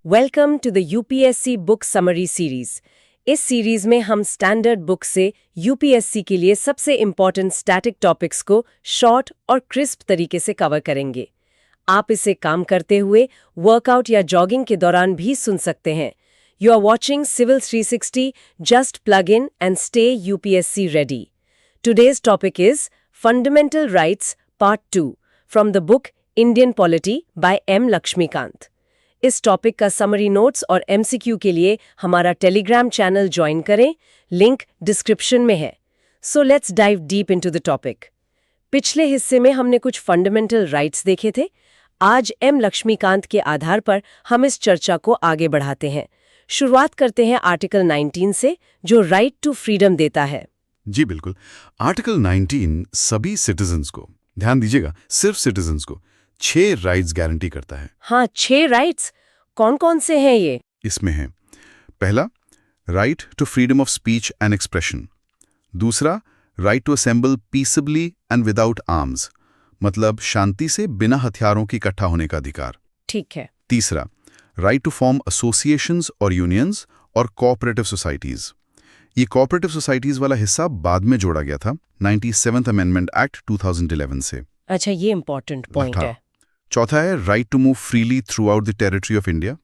Welcome to the UPSC book summary series. इस series में हम स्टैंडर्ड बुक से यूपीएससी के लिए सबसे इम्पॉर्टेंट स्टैटिक टॉपिक्स को शॉर्ट और क्रिस्प तरीके से कवर करेंगे। आप इसे काम करते हुए, वर्कआउट या जॉगिंग के दौरान भी सुन सकते हैं। You are watching civil 360, just plug in and stay UPSC ready. Today's topic is Fundamental Rights Part 2 from the book Indian Polity by M. Lakshmikant. इस टॉपिक का समरी नोट्स और एमसीक्यू के लिए हमारा टेलीग्राम चैनल ज्वाइन करें, link description में है। So let's dive deep into the topic. पिछले हिस्से में हमने कुछ फंडामेंटल राइट्स देखे थे। आज एम लक्ष्मीकांत के आधार पर हम इस चर्चा को आगे बढ़ाते हैं। शुरुआत करते हैं आर्टिकल 19 से, जो राइट टू फ्रीडम देता है। जी बिल्कुल। आर्टिकल 19 सभी सिटीजन्स को, ध्यान दीजिएगा, सिर्फ सिटीजन्स को 6 राइट्स गारंटी करता है। हाँ, 6 राइट्स। कौन कौन से हैं ये? इसमें है पहला, right to freedom of speech and expression. दूसरा, right to assemble peacefully and without arms, मतलब शांति से बिना हथियारों के इकट्ठा होने का अधिकार। ठीक है। तीसरा, राइट टू फॉर्म एसोसिएशंस और यूनियंस और कोऑपरेटिव सोसाइटीज। ये कोऑपरेटिव सोसाइटीज वाला हिस्सा बाद में जोड़ा गया था 97th अमेंडमेंट एक्ट 2011 से। अच्छा, ये इंपॉर्टेंट पॉइंट है। चौथा है right to move freely throughout the territory of India.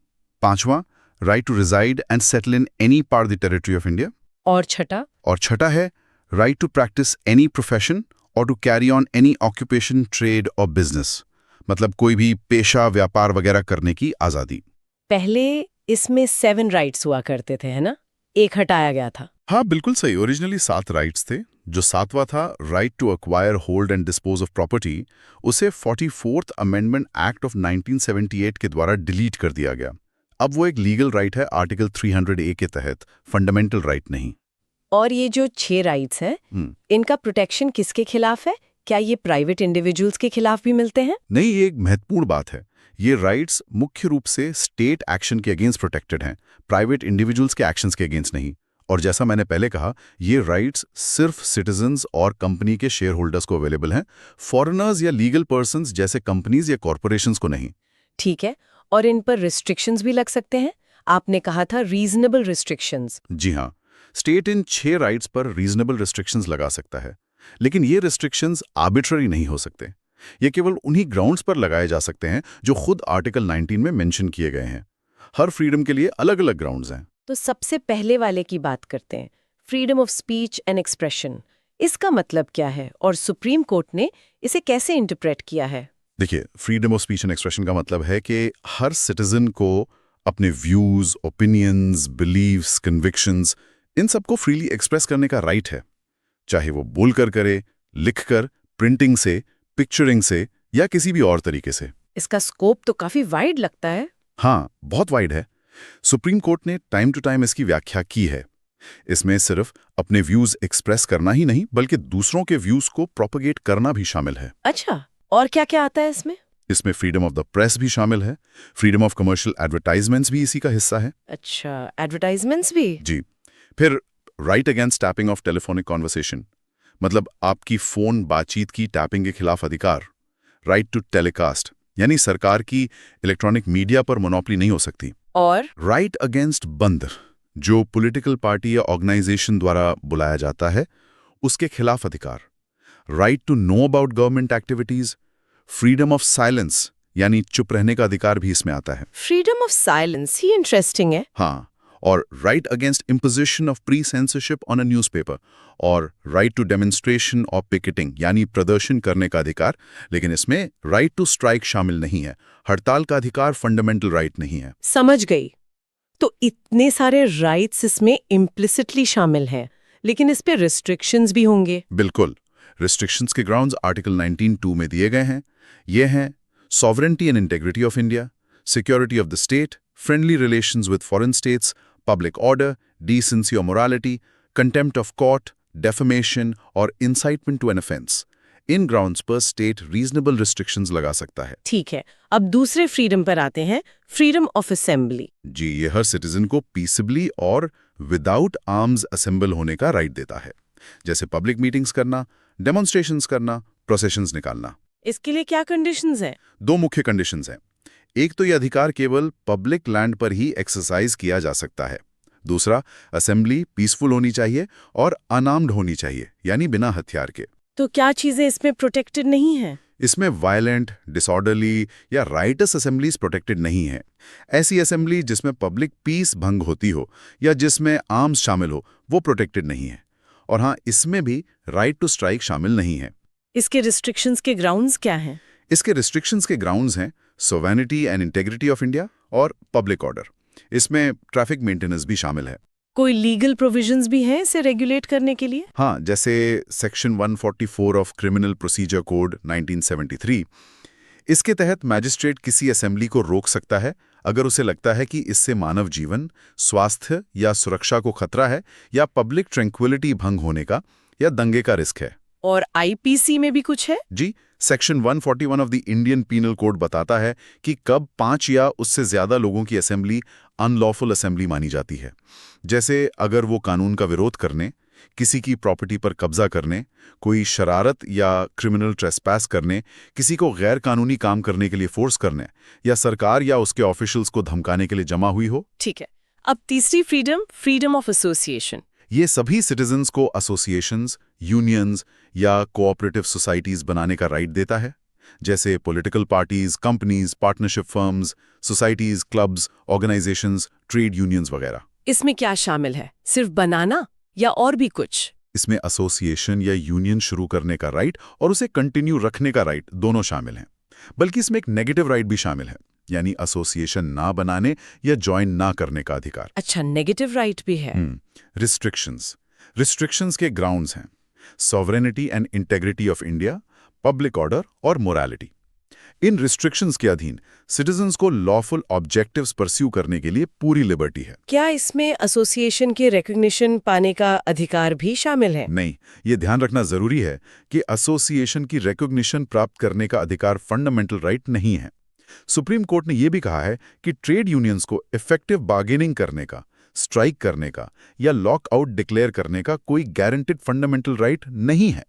पांचवा, right to reside and settle in any part the territory of India. और छठा है right to practice any profession और to carry on any occupation, trade और business, मतलब कोई भी पेशा, व्यापार वगैरह करने की आजादी। पहले इसमें 7 राइट्स हुआ करते थे, है ना? एक हटाया गया था। हाँ बिल्कुल सही। ओरिजिनली 7 राइट्स थे। जो 7वां था right to acquire, hold and dispose of property, उसे 44th अमेंडमेंट एक्ट ऑफ 1978 के द्वारा डिलीट कर दिया गया। अब वो एक लीगल राइट है आर्टिकल 300A के तहत, फंडामेंटल राइट नहीं। और ये जो 6 राइट्स हैं, इनका प्रोटेक्शन किसके खिलाफ है? क्या ये प्राइवेट इंडिविजुअल्स के खिलाफ भी मिलते हैं? नहीं, ये एक महत्वपूर्ण बात है। ये राइट्स मुख्य रूप से स्टेट एक्शन के अगेंस्ट प्रोटेक्टेड हैं, प्राइवेट इंडिविजुअल्स के एक्शंस के अगेंस्ट नहीं। और जैसा मैंने पहले कहा, ये राइट्स सिर्फ सिटीजन्स और कंपनी के शेयर होल्डर्स को अवेलेबल हैं, फॉरेनर्स या लीगल पर्सन्स जैसे कंपनीज या कॉर्पोरेशंस को नहीं। ठीक है। और इन पर रिस्ट्रिक्शंस भी लग सकते हैं? आपने कहा था रीजनेबल रिस्ट्रिक्शंस। जी हाँ, स्टेट इन 6 राइट्स पर रीजनेबल रिस्ट्रिक्शंस लगा सकता है, लेकिन ये रिस्ट्रिक्शंस आर्बिट्ररी नहीं हो सकते। ये केवल उन्हीं ग्राउंड्स पर लगाए जा सकते हैं जो खुद आर्टिकल 19 में मेंशन किए गए हैं। हर फ्रीडम के लिए अलग अलग ग्राउंड्स हैं। तो सबसे पहले वाले की बात करते हैं, freedom of speech and expression. इसका मतलब क्या है और सुप्रीम कोर्ट ने इसे कैसे इंटरप्रेट किया है? देखिए, freedom of speech and expression का मतलब है कि हर सिटीजन को अपने व्यूज, ओपिनियंस, बिलीव्स, कन्विक्शंस, इन सबको फ्रीली एक्सप्रेस करने का राइट है, चाहे वो बोलकर करे, लिखकर, प्रिंटिंग से, पिक्चरिंग से या किसी भी और तरीके से। इसका स्कोप तो काफी वाइड लगता है। हाँ, बहुत वाइड है। सुप्रीम कोर्ट ने टाइम टू टाइम इसकी व्याख्या की है। इसमें सिर्फ अपने व्यूज एक्सप्रेस करना ही नहीं, बल्कि दूसरों के व्यूज को प्रोपगेट करना भी शामिल है। अच्छा, और क्या क्या आता है इसमें? इसमें फ्रीडम ऑफ द प्रेस भी शामिल है। फ्रीडम ऑफ कमर्शियल एडवर्टाइजमेंट्स भी इसी का हिस्सा है। अच्छा, एडवर्टाइजमेंट्स भी? जी। फिर right against tapping of telephonic conversation, मतलब आपकी फोन बातचीत की टैपिंग के खिलाफ अधिकार। राइट टू टेलीकास्ट, यानी सरकार की इलेक्ट्रॉनिक मीडिया पर मोनोपोली नहीं हो सकती। और राइट अगेंस्ट बंद, जो पॉलिटिकल पार्टी या ऑर्गेनाइजेशन द्वारा बुलाया जाता है, उसके खिलाफ अधिकार। Right to know about government activities. Freedom of silence, यानी चुप रहने का अधिकार भी इसमें आता है। फ्रीडम ऑफ साइलेंस ही इंटरेस्टिंग है। हाँ, और right against imposition of pre censorship on a newspaper, और राइट टू डेमोन्स्ट्रेशन और पिकेटिंग, यानी प्रदर्शन करने का अधिकार। लेकिन इसमें राइट टू स्ट्राइक शामिल नहीं है। हड़ताल का अधिकार फंडामेंटल राइट नहीं है। समझ गई। तो इतने सारे राइट्स इसमें इम्प्लिसिटली शामिल हैं, लेकिन इस पे रिस्ट्रिक्शंस भी होंगे। बिल्कुल। रिस्ट्रिक्शंस के ग्राउंड्स आर्टिकल 19(2) में दिए गए हैं। ये हैं sovereignty and integrity of India, security of the state, friendly relations with foreign states, public order, decency और morality, contempt of court, defamation और इंसाइटमेंट टू एन ऑफेंस। इन ग्राउंड्स पर स्टेट रीजनेबल रिस्ट्रिक्शंस लगा सकता है। ठीक है। अब दूसरे फ्रीडम पर आते हैं, फ्रीडम ऑफ असेंबली। जी, ये हर सिटीजन को पीसबली और विदाउट आर्म्स असेंबल होने का राइट देता है, जैसे पब्लिक मीटिंग्स करना, डेमोन्स्ट्रेशंस करना, प्रोसेशंस निकालना। इसके लिए क्या कंडीशंस हैं? 2 मुख्य कंडीशंस हैं। एक तो ये अधिकार केवल पब्लिक लैंड पर ही एक्सरसाइज किया जा सकता है। दूसरा, असेंबली पीसफुल होनी चाहिए और अनार्म्ड होनी चाहिए, यानी बिना हथियार के। तो क्या चीजें इसमें प्रोटेक्टेड नहीं हैं? इसमें वायलेंट, डिसऑर्डरली या राइटस असेंबलीज प्रोटेक्टेड नहीं है। ऐसी असेंबली जिसमें पब्लिक पीस भंग होती हो या जिसमें आर्म्स शामिल हो, वो प्रोटेक्टेड नहीं है। और हाँ, इसमें भी राइट टू स्ट्राइक शामिल नहीं है। इसके रिस्ट्रिक्शंस के ग्राउंड्स क्या हैं? इसके रिस्ट्रिक्शंस के ग्राउंड्स हैं sovereignty and integrity of India और पब्लिक ऑर्डर। इसमें ट्रैफिक मेंटेनेंस भी शामिल है। कोई लीगल प्रोविजंस भी हैं इसे रेगुलेट करने के लिए? हाँ, जैसे section 144 of criminal procedure code 1973। इसके तहत मैजिस्ट्रेट किसी असेंबली को रोक सकता है अगर उसे लगता है कि इससे मानव जीवन, स्वास्थ्य या सुरक्षा को खतरा है, या पब्लिक ट्रैंक्विलिटी भंग होने का या दंगे का रिस्क है। और आईपीसी में भी कुछ है? जी, section 141 of the Indian Penal Code बताता है कि कब 5 या उससे ज्यादा लोगों की असेंबली अनलॉफुल असेंबली मानी जाती है। जैसे अगर वो कानून का विरोध करने, किसी की प्रॉपर्टी पर कब्जा करने, कोई शरारत या क्रिमिनल ट्रेसपैस करने, किसी को गैर कानूनी काम करने के लिए फोर्स करने, या सरकार या उसके ऑफिशियल्स को धमकाने के लिए जमा हुई हो। ठीक है। अब तीसरी फ्रीडम, फ्रीडम ऑफ एसोसिएशन। ये सभी सिटीजन्स को एसोसिएशंस, यूनियंस या कोऑपरेटिव सोसाइटीज बनाने का राइट देता है, जैसे political parties, companies, partnership firms, societies, clubs, organisations, trade unions वगैरह। इसमें क्या शामिल है? सिर्फ बनाना या और भी कुछ? इसमें एसोसिएशन या यूनियन शुरू करने का राइट और उसे कंटिन्यू रखने का राइट दोनों शामिल हैं। बल्कि इसमें एक नेगेटिव राइट भी शामिल है, यानी एसोसिएशन ना बनाने या ज्वाइन ना करने का अधिकार। अच्छा, नेगेटिव राइट भी है। रिस्ट्रिक्शंस के ग्राउंड्स हैं sovereignty and integrity of India, public order और मोरालिटी। इन रिस्ट्रिक्शंस के अधीन सिटीजन्स को लॉफुल ऑब्जेक्टिव्स परस्यू करने के लिए पूरी लिबर्टी है। क्या इसमें एसोसिएशन के रिकॉग्निशन पाने का अधिकार भी शामिल है? नहीं, ये ध्यान रखना जरूरी है कि एसोसिएशन की रिकॉग्निशन प्राप्त करने का अधिकार फंडामेंटल राइट नहीं है। सुप्रीम कोर्ट ने यह भी कहा है कि ट्रेड यूनियंस को इफेक्टिव बार्गेनिंग करने का, स्ट्राइक करने का या लॉकआउट डिक्लेयर करने का कोई गारंटेड फंडामेंटल राइट नहीं है।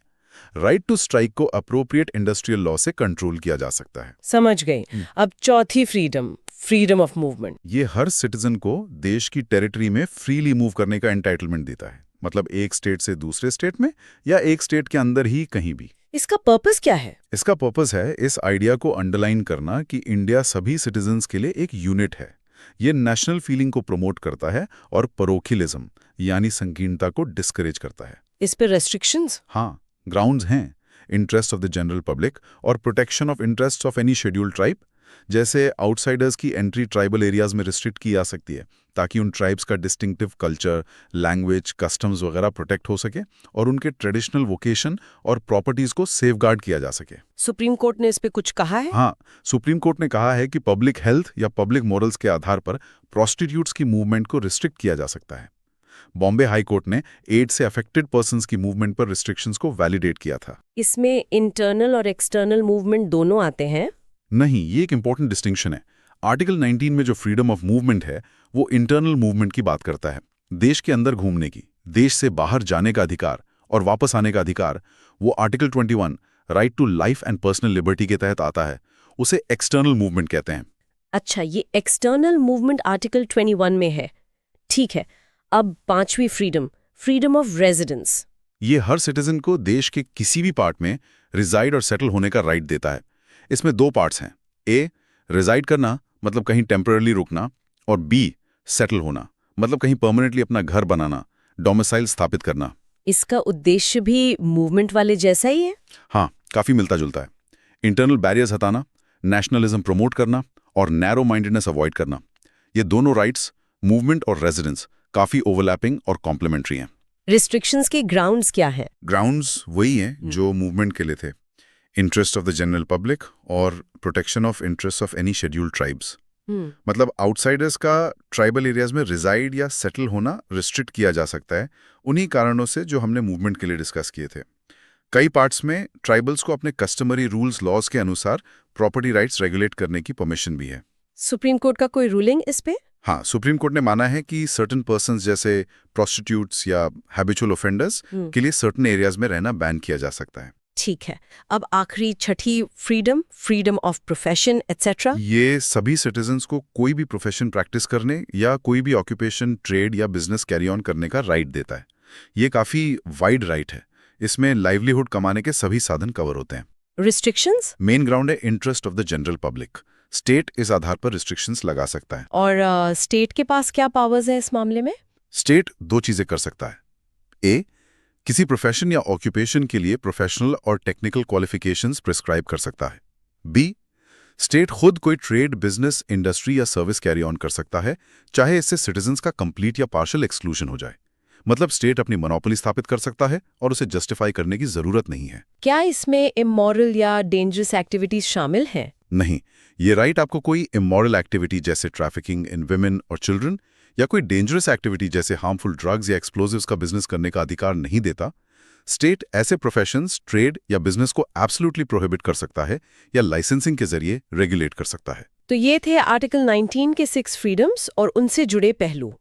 राइट टू स्ट्राइक को अप्रोप्रिएट इंडस्ट्रियल लॉ से कंट्रोल किया जा सकता है। समझ गई। अब चौथी फ्रीडम, फ्रीडम ऑफ मूवमेंट। ये हर सिटीजन को देश की टेरिटरी में फ्रीली मूव करने का एंटाइटलमेंट देता है, मतलब एक स्टेट से दूसरे स्टेट में या एक स्टेट के अंदर ही कहीं भी। इसका पर्पस क्या है? इसका पर्पस है इस आइडिया को अंडरलाइन करना कि इंडिया सभी सिटीजन्स के लिए एक यूनिट है। ये नेशनल फीलिंग को प्रमोट करता है और परोखिलिज्म यानी संकीर्णता को डिस्करेज करता है। इस पे रेस्ट्रिक्शंस? हाँ, ग्राउंड्स हैं interest of the general public और protection of interest of any scheduled tribe. जैसे आउटसाइडर्स की एंट्री ट्राइबल एरियाज में रिस्ट्रिक्ट की जा सकती है ताकि उन ट्राइब्स का डिस्टिंक्टिव कल्चर, लैंग्वेज, कस्टम्स वगैरह प्रोटेक्ट हो सके और उनके ट्रेडिशनल वोकेशन और प्रॉपर्टीज को सेफगार्ड किया जा सके। सुप्रीम कोर्ट ने इस पे कुछ कहा है? हाँ, सुप्रीम कोर्ट ने कहा है कि पब्लिक हेल्थ या पब्लिक मोरल्स के आधार पर प्रोस्टिट्यूट्स की मूवमेंट को रिस्ट्रिक्ट किया जा सकता है। बॉम्बे हाई कोर्ट ने एड्स से अफेक्टेड पर्सन्स की मूवमेंट पर रिस्ट्रिक्शंस को वैलिडेट किया था। इसमें इंटरनल और एक्सटर्नल मूवमेंट दोनों आते हैं? नहीं, ये एक इंपॉर्टेंट डिस्टिंक्शन है। आर्टिकल 19 में जो फ्रीडम ऑफ मूवमेंट है वो इंटरनल मूवमेंट की बात करता है, देश के अंदर घूमने की, देश से बाहर जाने का अधिकार और वापस आने का अधिकार। वो article 21 right to life and personal liberty के तहत आता है, उसे एक्सटर्नल मूवमेंट कहते हैं। अच्छा, ये एक्सटर्नल मूवमेंट आर्टिकल 21 में है। ठीक है। अब पांचवी फ्रीडम, फ्रीडम ऑफ रेजिडेंस। ये हर सिटीजन को देश के किसी भी पार्ट में रिजाइड और सेटल होने का राइट देता है। इसमें दो पार्ट्स हैं, ए रिजाइड करना मतलब कहीं टेम्पररी रुकना, और बी सेटल होना मतलब कहीं परमानेंटली अपना घर बनाना, डोमिसाइल स्थापित करना। इसका उद्देश्य भी मूवमेंट वाले जैसा ही है? हाँ, काफी मिलता जुलता है। इंटरनल बैरियर्स हटाना, नेशनलिज्म प्रमोट करना और नैरो माइंडेडनेस अवॉइड करना। ये दोनों राइट्स, मूवमेंट और रेजिडेंस, काफी ओवरलैपिंग और कॉम्प्लीमेंट्री हैं। रिस्ट्रिक्शंस के ग्राउंड्स क्या है? ग्राउंड्स वही हैं जो मूवमेंट के लिए थे, interest of the general public और protection of interest of any scheduled tribes. मतलब आउटसाइडर्स का ट्राइबल एरियाज में रिजाइड या सेटल होना रिस्ट्रिक्ट किया जा सकता है, उन्हीं कारणों से जो हमने मूवमेंट के लिए डिस्कस किए थे। कई पार्ट्स में ट्राइबल्स को अपने कस्टमरी रूल्स, लॉज के अनुसार प्रॉपर्टी राइट्स रेगुलेट करने की परमिशन भी है। सुप्रीम कोर्ट का कोई रूलिंग इस पे? हाँ, सुप्रीम कोर्ट ने माना है कि सर्टेन पर्सन्स जैसे प्रोस्टिट्यूट्स या हैबिचुअल ऑफेंडर्स के लिए सर्टेन एरियाज में रहना बैन किया जा सकता है। ठीक है, अब आखिरी छठी freedom, freedom of profession etcetera. ये सभी सिटीजन्स को कोई भी प्रोफेशन प्रैक्टिस करने या कोई भी ऑक्यूपेशन, ट्रेड या बिजनेस कैरी ऑन करने का राइट देता है। ये काफ़ी वाइड राइट है। इसमें लाइवलीहुड कमाने के सभी साधन कवर होते हैं। रिस्ट्रिक्शंस? मेन ग्राउंड है interest of the general public. State इस आधार पर रिस्ट्रिक्शंस लगा सकता है। और स्टेट के पास क्या पावर्स है इस मामले में? स्टेट दो चीजें कर सकता है। ए, किसी प्रोफेशन या ऑक्यूपेशन के लिए प्रोफेशनल और टेक्निकल क्वालिफिकेशंस प्रिस्क्राइब कर सकता है। बी, स्टेट खुद कोई ट्रेड, बिजनेस, इंडस्ट्री या सर्विस कैरी ऑन कर सकता है, चाहे इससे सिटीजन्स का कंप्लीट या पार्शियल एक्सक्लूजन हो जाए। मतलब स्टेट अपनी मोनोपोली स्थापित कर सकता है और उसे जस्टिफाई करने की जरूरत नहीं है। क्या इसमें इमोरल या डेंजरस एक्टिविटीज शामिल हैं? नहीं, ये राइट आपको कोई इमोरल एक्टिविटी जैसे ट्रैफिकिंग इन विमेन और चिल्ड्रन या कोई डेंजरस एक्टिविटी जैसे हार्मफुल ड्रग्स या एक्सप्लोजिव्स का बिजनेस करने का अधिकार नहीं देता। स्टेट ऐसे प्रोफेशंस, ट्रेड या बिजनेस को एब्सोल्युटली प्रोहिबिट कर सकता है या लाइसेंसिंग के जरिए रेगुलेट कर सकता है। तो ये थे आर्टिकल 19 के 6 फ्रीडम्स और उनसे जुड़े पहलू।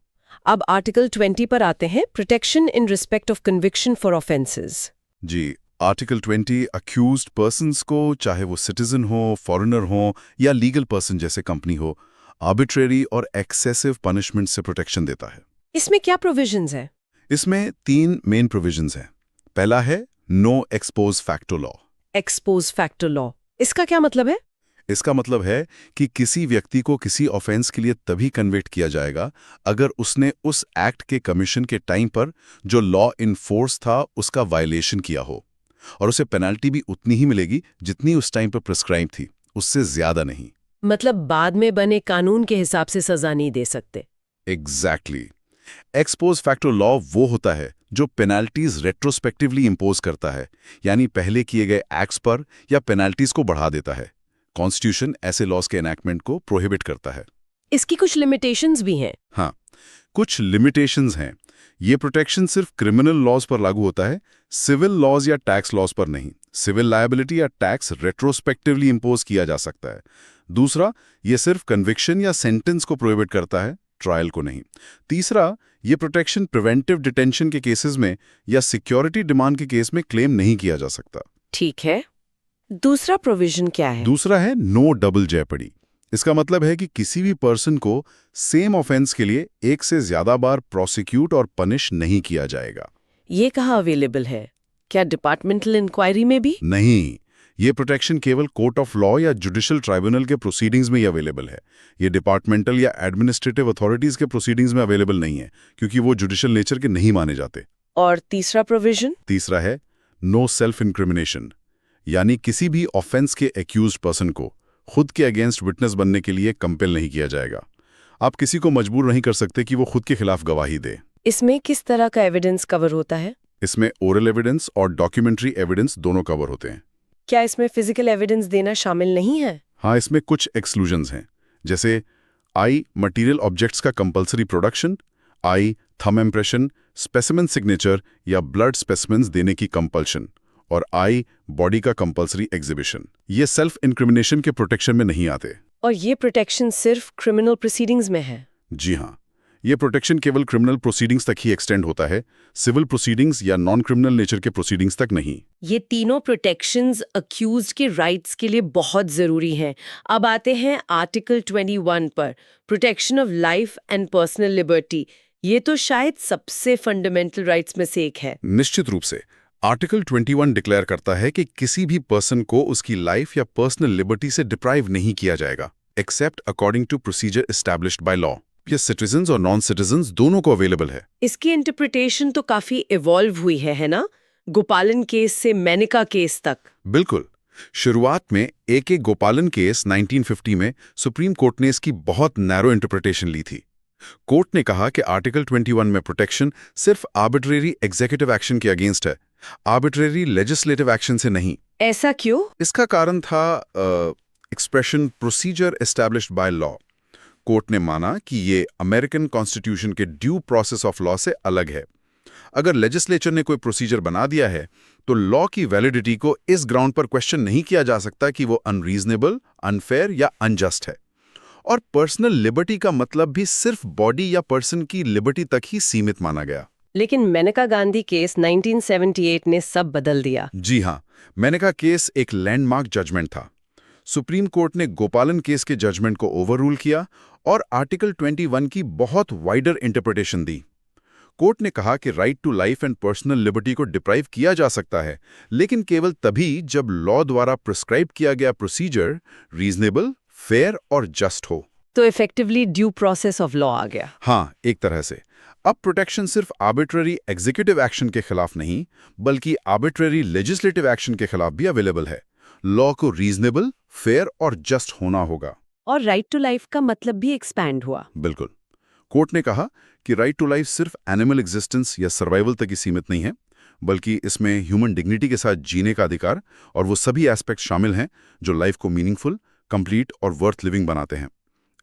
अब आर्टिकल 20 पर आते हैं, protection in respect of conviction for offences. जी, आर्टिकल 20 अक्यूज्ड पर्सन्स को, चाहे वो सिटीजन हो, फॉरेनर हो या लीगल पर्सन जैसे कंपनी हो, आर्बिट्रेरी और एक्सेसिव पनिशमेंट से प्रोटेक्शन देता है। इसमें क्या प्रोविजंस हैं? इसमें 3 मेन प्रोविजंस हैं। पहला है no ex post facto law. Ex post facto law, इसका क्या मतलब है? इसका मतलब है कि किसी व्यक्ति को किसी ऑफेंस के लिए तभी कन्विक्ट किया जाएगा अगर उसने उस एक्ट के कमीशन के टाइम पर जो लॉ इन फोर्स था उसका वायलेशन किया हो, और उसे पेनल्टी भी उतनी ही मिलेगी जितनी उस टाइम पर प्रिस्क्राइब थी, उससे ज्यादा नहीं। मतलब बाद में बने कानून के हिसाब से सजा नहीं दे सकते। एग्जैक्टली। एक्सपोज फैक्टो लॉ वो होता है जो पेनल्टीज रेट्रोस्पेक्टिवली इंपोज करता है, यानी पहले किए गए एक्ट्स पर या पेनल्टीज को बढ़ा देता है। कॉन्स्टिट्यूशन ऐसे लॉज के एनैक्टमेंट को प्रोहिबिट करता है। इसकी कुछ लिमिटेशंस भी हैं। हाँ, कुछ लिमिटेशंस हैं। ये प्रोटेक्शन सिर्फ क्रिमिनल लॉज पर लागू होता है, सिविल लॉज या टैक्स लॉज पर नहीं। सिविल लायबिलिटी या टैक्स रेट्रोस्पेक्टिवली इंपोज किया जा सकता है। दूसरा, ये सिर्फ कन्विक्शन या सेंटेंस को प्रोहिबिट करता है, ट्रायल को नहीं। तीसरा, ये प्रोटेक्शन प्रिवेंटिव डिटेंशन के केसेस में या सिक्योरिटी डिमांड के केस में क्लेम नहीं किया जा सकता। ठीक है, दूसरा प्रोविजन क्या है? दूसरा है नो डबल जेपडी। इसका मतलब है कि किसी भी पर्सन को सेम ऑफेंस के लिए एक से ज्यादा बार प्रोसिक्यूट और पनिश नहीं किया जाएगा। ये कहाँ अवेलेबल है? क्या डिपार्टमेंटल इंक्वायरी में भी? नहीं, ये प्रोटेक्शन केवल कोर्ट ऑफ लॉ या जुडिशियल ट्राइब्यूनल के प्रोसीडिंग्स में ही अवेलेबल है। ये डिपार्टमेंटल या एडमिनिस्ट्रेटिव अथॉरिटीज के प्रोसीडिंग्स में अवेलेबल नहीं है, क्योंकि वो जुडिशियल नेचर के नहीं माने जाते। और तीसरा प्रोविजन? तीसरा है नो सेल्फ इंक्रिमिनेशन, यानी किसी भी ऑफेंस के एक्यूज्ड पर्सन को खुद के अगेंस्ट विटनेस बनने के लिए कंपेल नहीं किया जाएगा। आप किसी को मजबूर नहीं कर सकते कि वो खुद के खिलाफ गवाही दे। इसमें किस तरह का एविडेंस कवर होता है? इसमें ओरल एविडेंस और डॉक्यूमेंट्री एविडेंस दोनों कवर होते हैं। क्या इसमें फिजिकल एविडेंस देना शामिल नहीं है? हाँ, इसमें कुछ एक्सक्लूजन्स हैं, जैसे आई मटीरियल ऑब्जेक्ट्स का कंपलसरी प्रोडक्शन, आई थंब इम्प्रेशन, स्पेसिमेन सिग्नेचर या ब्लड स्पेसिमेन्स देने की कंपल्शन, और आई बॉडी का कंपलसरी एग्जिबिशन। ये सेल्फ इंक्रिमिनेशन के प्रोटेक्शन में नहीं आते। और ये प्रोटेक्शन सिर्फ क्रिमिनल प्रोसीडिंग्स में है? जी हाँ, ये प्रोटेक्शन केवल क्रिमिनल प्रोसीडिंग्स तक ही एक्सटेंड होता है, सिविल प्रोसीडिंग्स या नॉन क्रिमिनल नेचर के प्रोसीडिंग्स तक नहीं। ये तीनों प्रोटेक्शंस अक्यूज्ड के राइट्स के लिए बहुत जरूरी हैं। अब आते हैं आर्टिकल 21 पर, protection of life and personal liberty. ये तो शायद सबसे फंडामेंटल राइट्स में से एक है। निश्चित रूप से आर्टिकल 21 डिक्लेयर करता है कि किसी भी पर्सन को उसकी लाइफ या पर्सनल लिबर्टी से डिप्राइव नहीं किया जाएगा, except according to procedure established by law. ये सिटीजन्स और नॉन सिटीजन्स दोनों को अवेलेबल है। इसकी इंटरप्रिटेशन तो काफी इवॉल्व हुई है ना? गोपालन केस से मेनका केस तक। बिल्कुल। शुरुआत में ए.के. गोपालन केस 1950 में सुप्रीम कोर्ट ने इसकी बहुत नैरो इंटरप्रिटेशन ली थी। कोर्ट ने कहा कि आर्टिकल 21 में प्रोटेक्शन सिर्फ आर्बिट्रेरी एग्जीक्यूटिव एक्शन के अगेंस्ट है, आर्बिट्रेरी लेजिस्लेटिव एक्शन से नहीं। ऐसा क्यों? इसका कारण था expression procedure established by law. Court ने माना कि ये अमेरिकन कॉन्स्टिट्यूशन के ड्यू प्रोसेस ऑफ लॉ से अलग है। अगर लेजिस्लेचर ने कोई प्रोसीजर बना दिया है तो लॉ की वैलिडिटी को इस ग्राउंड पर क्वेश्चन नहीं किया जा सकता कि वो अनरीजनेबल, अनफेयर या अनजस्ट है। और पर्सनल लिबर्टी का मतलब भी सिर्फ बॉडी या पर्सन की लिबर्टी तक ही सीमित माना गया। लेकिन मेनका गांधी केस 1978 ने सब बदल दिया। जी हाँ, मेनका केस एक लैंडमार्क जजमेंट था। सुप्रीम कोर्ट ने गोपालन केस के जजमेंट को ओवररूल किया और आर्टिकल 21 की बहुत वाइडर इंटरप्रिटेशन दी। कोर्ट ने कहा कि right to life and personal liberty को डिप्राइव किया जा सकता है, लेकिन केवल तभी जब लॉ द्वारा प्रिस्क्राइब किया गया प्रोसीजर रीजनेबल, फेयर और जस्ट हो। तो effectively due process of law आ गया। हाँ, एक तरह से। अब प्रोटेक्शन सिर्फ आर्बिट्ररी एग्जीक्यूटिव एक्शन के खिलाफ नहीं, बल्कि आर्बिट्ररी लेजिस्लेटिव एक्शन के खिलाफ भी अवेलेबल है। लॉ को रीजनेबल, फेयर और जस्ट होना होगा। और राइट टू लाइफ का मतलब भी एक्सपैंड हुआ। बिल्कुल। कोर्ट ने कहा कि राइट टू लाइफ सिर्फ एनिमल एग्जिस्टेंस या सर्वाइवल तक ही सीमित नहीं है, बल्कि इसमें ह्यूमन डिग्निटी के साथ जीने का अधिकार और वो सभी एस्पेक्ट शामिल हैं जो लाइफ को मीनिंगफुल, कंप्लीट और वर्थ लिविंग बनाते हैं।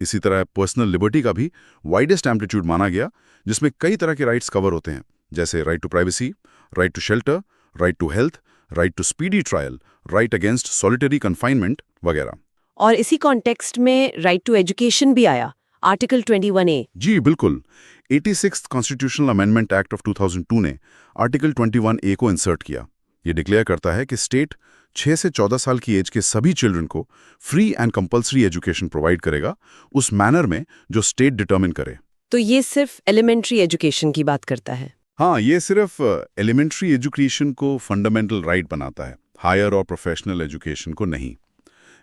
इसी तरह पर्सनल लिबर्टी का भी वाइडेस्ट एम्पलीट्यूड माना गया, जिसमें कई तरह के राइट्स कवर होते हैं, जैसे right to privacy, right to shelter, right to health, right to speedy trial, right against solitary confinement वगैरह। और इसी कॉन्टेक्स्ट में राइट टू एजुकेशन भी आया, आर्टिकल 21A। जी बिल्कुल। 86th constitutional amendment act of 2002 ने आर्टिकल 21A को इंसर्ट किया। ये डिक्लेयर करता है कि स्टेट 6 से 14 साल की एज के सभी चिल्ड्रन को free and compulsory education provide करेगा, उस मैनर में जो स्टेट डिटर्मिन करे। तो ये सिर्फ एलिमेंट्री एजुकेशन की बात करता है। हाँ, ये सिर्फ एलिमेंट्री एजुकेशन को फंडामेंटल राइट बनाता है, हायर और प्रोफेशनल एजुकेशन को नहीं।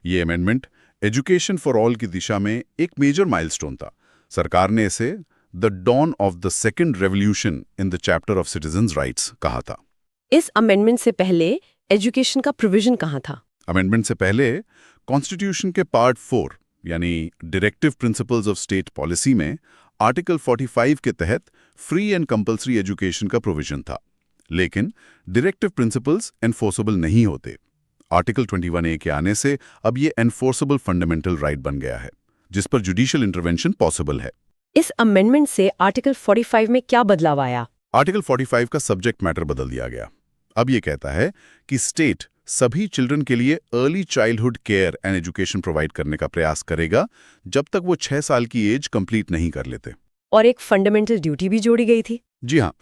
ये अमेंडमेंट एजुकेशन फॉर ऑल की दिशा में एक मेजर माइलस्टोन था। सरकार ने इसे the dawn of the second revolution in the chapter of citizens rights कहा था। इस अमेंडमेंट से पहले एजुकेशन का प्रोविजन कहाँ था? अमेंडमेंट से पहले कॉन्स्टिट्यूशन के पार्ट 4 यानी directive principles of state policy में आर्टिकल 45 के तहत फ्री एंड कंपल्सरी एजुकेशन का प्रोविजन था, लेकिन डायरेक्टिव प्रिंसिपल्स एनफोर्सेबल नहीं होते। आर्टिकल 21A के आने से अब ये एनफोर्सेबल फंडामेंटल राइट बन गया है, जिस पर जुडिशियल इंटरवेंशन पॉसिबल है। इस अमेंडमेंट से आर्टिकल 45 में क्या बदलाव आया? आर्टिकल 45 का सब्जेक्ट मैटर बदल दिया गया। अब ये कहता है कि स्टेट सभी चिल्ड्रन के लिए early childhood care and education provide करने का प्रयास करेगा जब तक वो 6 साल की एज कंप्लीट नहीं कर लेते। और एक फंडामेंटल ड्यूटी भी जोड़ी गई थी। जी हाँ,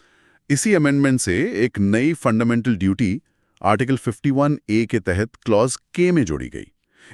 इसी अमेंडमेंट से एक नई फंडामेंटल ड्यूटी आर्टिकल 51A के तहत क्लॉज K में जोड़ी गई।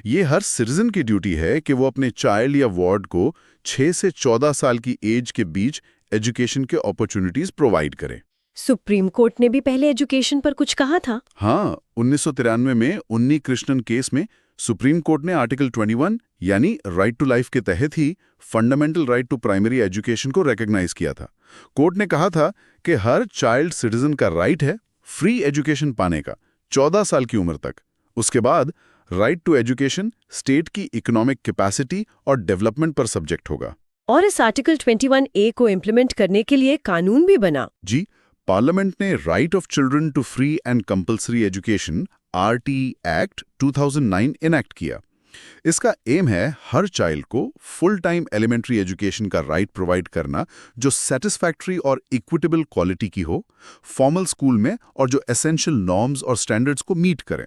ये हर सिटीजन की ड्यूटी है कि वो अपने चाइल्ड या वार्ड को 6 से 14 साल की एज के बीच एजुकेशन के अपॉर्चुनिटीज प्रोवाइड करे। सुप्रीम कोर्ट ने भी पहले एजुकेशन पर कुछ कहा था। हाँ, 1993 में उन्नी कृष्णन केस में सुप्रीम कोर्ट ने आर्टिकल 21 यानी राइट टू लाइफ के तहत ही fundamental right to primary education को रिकॉग्नाइज किया था। कोर्ट ने कहा था कि हर चाइल्ड सिटीजन का राइट है फ्री एजुकेशन पाने का 14 साल की उम्र तक। उसके बाद राइट टू एजुकेशन स्टेट की इकोनॉमिक कैपेसिटी और डेवलपमेंट पर सब्जेक्ट होगा। और इस आर्टिकल 21A को इम्प्लीमेंट करने के लिए कानून भी बना। जी, पार्लियामेंट ने right of children to free and compulsory education RT act 2009 enact किया। इसका एम है हर चाइल्ड को फुल टाइम एलिमेंट्री एजुकेशन का राइट प्रोवाइड करना जो सेटिस्फैक्ट्री और इक्विटेबल क्वालिटी की हो, फॉर्मल स्कूल में, और जो एसेंशियल नॉर्म्स और स्टैंडर्ड्स को मीट करें।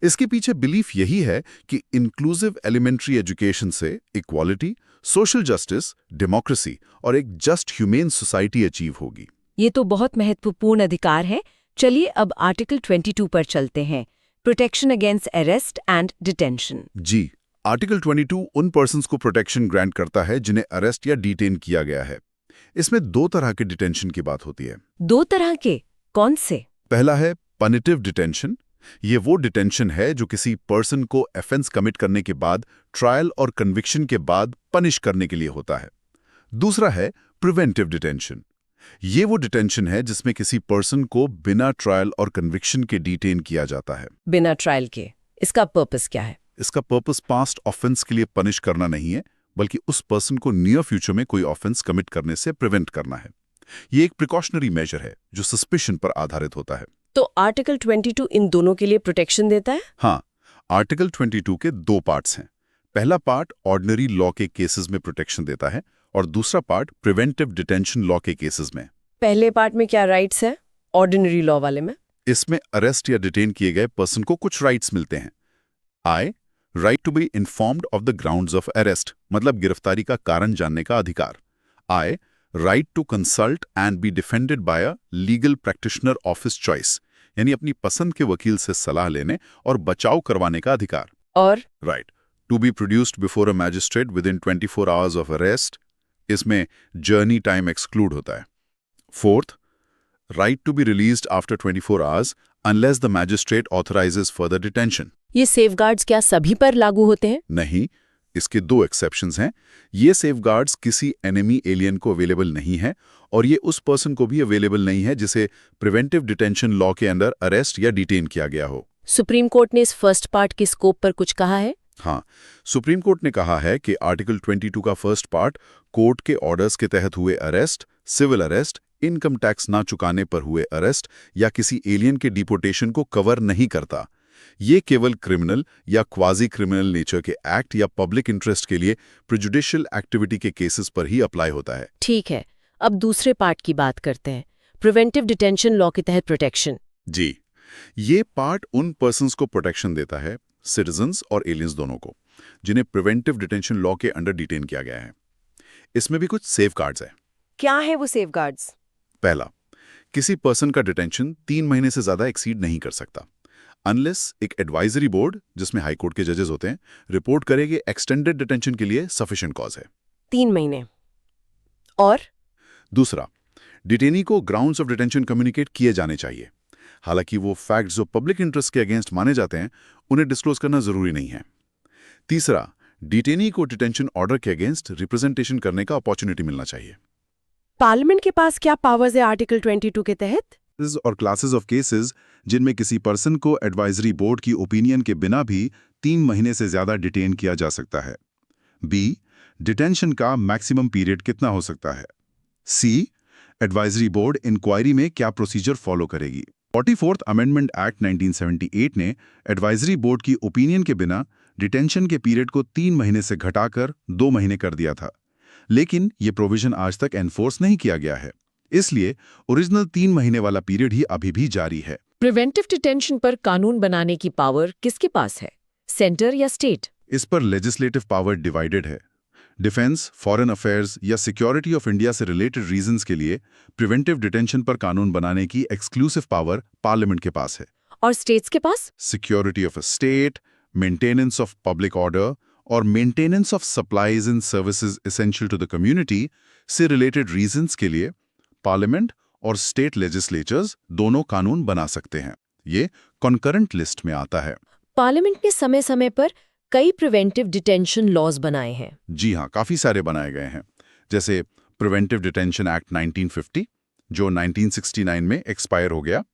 इसके पीछे बिलीफ यही है कि इंक्लूसिव एलिमेंट्री एजुकेशन से इक्वालिटी, सोशल जस्टिस, डेमोक्रेसी और एक जस्ट ह्यूमेन सोसाइटी अचीव होगी। ये तो बहुत महत्वपूर्ण अधिकार है। चलिए अब आर्टिकल 22 पर चलते हैं, protection against arrest and detention. जी, आर्टिकल 22 उन पर्सन्स को प्रोटेक्शन ग्रांट करता है जिन्हें अरेस्ट या डिटेन किया गया है। इसमें 2 तरह के डिटेंशन की बात होती है। 2 तरह के? कौन से? पहला है पनिटिव डिटेंशन। ये वो डिटेंशन है जो किसी पर्सन को ऑफेंस कमिट करने के बाद ट्रायल और कन्विक्शन के बाद पनिश करने के लिए होता है। दूसरा है प्रिवेंटिव डिटेंशन। ये वो डिटेंशन है जिसमें किसी पर्सन को बिना ट्रायल और कन्विक्शन के डिटेन किया जाता है। बिना ट्रायल के? इसका पर्पस क्या है? इसका पर्पस पास्ट ऑफेंस के लिए पनिश करना नहीं है, बल्कि उस पर्सन को नियर फ्यूचर में कोई ऑफेंस कमिट करने से प्रिवेंट करना है। ये एक प्रिकॉशनरी मेजर है जो सस्पिशन पर आधारित होता है। तो आर्टिकल 22 इन दोनों के लिए प्रोटेक्शन देता है? हाँ, आर्टिकल 22 के 2 पार्ट्स हैं। पहला पार्ट ऑर्डिनरी लॉ के केसेस में प्रोटेक्शन देता है और दूसरा पार्ट प्रिवेंटिव डिटेंशन लॉ के केसेस में। पहले पार्ट में क्या राइट्स है ऑर्डिनरी लॉ वाले में? इसमें अरेस्ट या डिटेन किए गए पर्सन को कुछ राइट्स मिलते हैं। I right to be informed of the grounds of arrest, मतलब गिरफ्तारी का कारण जानने का अधिकार। I right to consult and be defended by a legal practitioner of his choice, यानी अपनी पसंद के वकील से सलाह लेने और बचाव करवाने का अधिकार। और right to be produced before a magistrate within 24 hours of arrest, इसमें जर्नी टाइम एक्सक्लूड होता है। Fourth, right to be released after 24 hours unless the magistrate authorises further detention. ये सेफगार्ड्स क्या सभी पर लागू होते हैं? नहीं, इसके दो एक्सेप्शंस हैं। ये सेफगार्ड्स किसी एनिमी एलियन को अवेलेबल नहीं है और ये उस पर्सन को भी अवेलेबल नहीं है जिसे प्रिवेंटिव डिटेंशन लॉ के अंदर अरेस्ट या डिटेन किया गया हो। सुप्रीम कोर्ट ने इस फर्स्ट पार्ट के स्कोप पर कुछ कहा है? हाँ, सुप्रीम कोर्ट ने कहा है कि आर्टिकल 22 का फर्स्ट पार्ट कोर्ट के ऑर्डर्स के तहत हुए arrest, civil arrest, income tax ना चुकाने पर हुए अरेस्ट या किसी एलियन के डिपोटेशन को कवर नहीं करता। ये केवल क्रिमिनल या क्वाजी क्रिमिनल नेचर के एक्ट या पब्लिक इंटरेस्ट के लिए प्रेजुडिशियल एक्टिविटी के केसेस पर ही अप्लाई होता है। ठीक है, अब दूसरे पार्ट की बात करते हैं, प्रिवेंटिव डिटेंशन लॉ के तहत प्रोटेक्शन। जी, ये पार्ट उन पर्सन्स को प्रोटेक्शन देता है, सिटीजन्स और एलियंस दोनों को, जिन्हें प्रिवेंटिव डिटेंशन लॉ के अंडर डिटेन किया गया है। इसमें भी कुछ सेफगार्ड्स हैं। क्या है वो सेफगार्ड्स? पहला, किसी पर्सन का डिटेंशन 3 महीने से ज्यादा एक्सीड नहीं कर सकता अनलेस एक एडवाइजरी बोर्ड, जिसमें हाई कोर्ट के जजेस होते हैं, रिपोर्ट करे कि एक्सटेंडेड डिटेंशन के लिए सफिशिएंट कॉज है। 3 महीने। और दूसरा, डिटेनी को ग्राउंड्स ऑफ डिटेंशन कम्युनिकेट किए जाने चाहिए। हालांकि वो फैक्ट्स जो पब्लिक इंटरेस्ट के अगेंस्ट माने जाते हैं उन्हें डिस्क्लोज करना जरूरी नहीं है। तीसरा, डिटेनी को डिटेंशन ऑर्डर के अगेंस्ट रिप्रेजेंटेशन करने का अपॉर्चुनिटी मिलना चाहिए। पार्लियामेंट के पास क्या पावर्स है आर्टिकल 22 के तहत? और क्लासेस ऑफ केसेस जिनमें किसी पर्सन को एडवाइजरी बोर्ड की ओपिनियन के बिना भी 3 महीने से ज्यादा डिटेन किया जा सकता है। बी, डिटेंशन का मैक्सिमम पीरियड कितना हो सकता है। सी, एडवाइजरी बोर्ड इंक्वायरी में क्या प्रोसीजर फॉलो करेगी। 44th अमेंडमेंट एक्ट 1978 ने एडवाइजरी बोर्ड की ओपिनियन के बिना डिटेंशन के पीरियड को 3 महीने से घटाकर 2 महीने कर दिया था, लेकिन ये प्रोविजन आज तक एनफोर्स नहीं किया गया है। इसलिए ओरिजिनल 3 महीने वाला पीरियड ही अभी भी जारी है। प्रिवेंटिव डिटेंशन पर कानून बनाने की पावर किसके पास है, सेंटर या स्टेट? इस पर लेजिस्लेटिव पावर डिवाइडेड है। डिफेंस, फॉरेन अफेयर्स या सिक्योरिटी ऑफ इंडिया से रिलेटेड रीजंस के लिए प्रिवेंटिव डिटेंशन पर कानून बनाने की एक्सक्लूसिव पावर पार्लियामेंट के पास है। और स्टेट्स के पास? Security of a state, maintenance of public order और maintenance of supplies and services essential to the community से रिलेटेड रीजंस के लिए पार्लियामेंट और स्टेट लेजिस्लेचर्स दोनों कानून बना सकते हैं। ये कॉन्करेंट लिस्ट में आता है। पार्लियामेंट ने समय समय पर कई प्रिवेंटिव डिटेंशन लॉज बनाए हैं। जी हाँ, काफी सारे बनाए गए हैं, जैसे प्रिवेंटिव डिटेंशन एक्ट 1950 जो 1969 में एक्सपायर हो गया,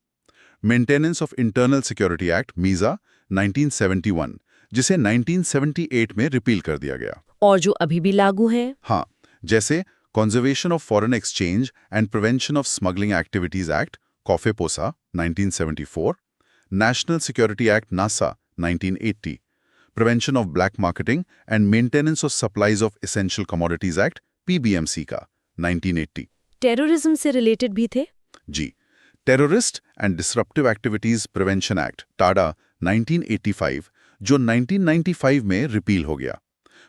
maintenance of internal security act MISA 1971 जिसे 1978 में रिपील कर दिया गया। और जो अभी भी लागू हैं? हाँ, जैसे conservation of foreign exchange and prevention of smuggling activities act COFEPOSA 1974, national security act NASA 1980, prevention of black marketing and maintenance of supplies of essential commodities act PBMC का 1980। टेररिज्म से रिलेटेड भी थे? जी, terrorist and disruptive activities prevention act TADA 1985 जो 1995 में repeal हो गया,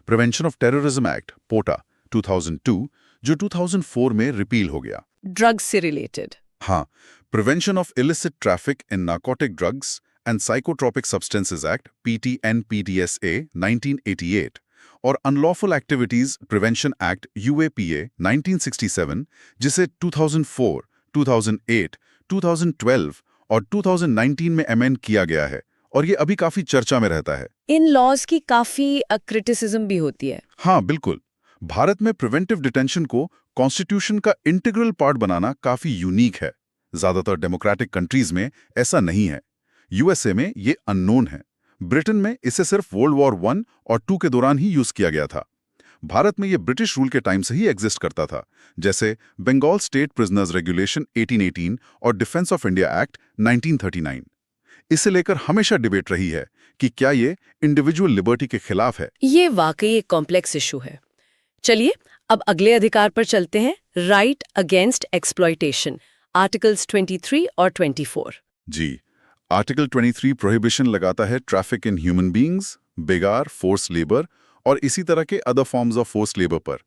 prevention of terrorism act POTA 2002 जो 2004 में रिपील हो गया। ड्रग्स से रिलेटेड? हाँ, prevention of illicit traffic in narcotic drugs and psychotropic substances act PTNPDSA 1988 और unlawful activities prevention act UAPA 1967 जिसे 2004, 2008, 2012 और 2019 में अमेंड किया गया है और ये अभी काफी चर्चा में रहता है। इन लॉज की काफी क्रिटिसिज्म भी होती है। हाँ बिल्कुल, भारत में प्रिवेंटिव डिटेंशन को कॉन्स्टिट्यूशन का इंटीग्रल पार्ट बनाना काफी यूनिक है। ज्यादातर डेमोक्रेटिक कंट्रीज में ऐसा नहीं है। यूएसए में ये अननोन है। ब्रिटेन में इसे सिर्फ वर्ल्ड वॉर 1 और 2 के दौरान ही यूज किया गया था। भारत में ये ब्रिटिश रूल के टाइम से ही एग्जिस्ट करता था, जैसे बंगाल स्टेट प्रिजनर्स रेगुलेशन 1818 और डिफेंस ऑफ इंडिया एक्ट 1939। इसे लेकर हमेशा डिबेट रही है कि क्या ये इंडिविजुअल लिबर्टी के खिलाफ है। ये वाकई एक कॉम्प्लेक्स इशू है। चलिए अब अगले अधिकार पर चलते हैं, राइट अगेंस्ट एक्सप्लॉयटेशन, आर्टिकल्स 23 और 24। जी, आर्टिकल 23 प्रोहिबिशन लगाता है ट्रैफिक इन ह्यूमन बीइंग्स, बेगार, फोर्स लेबर और इसी तरह के other forms of force labour पर।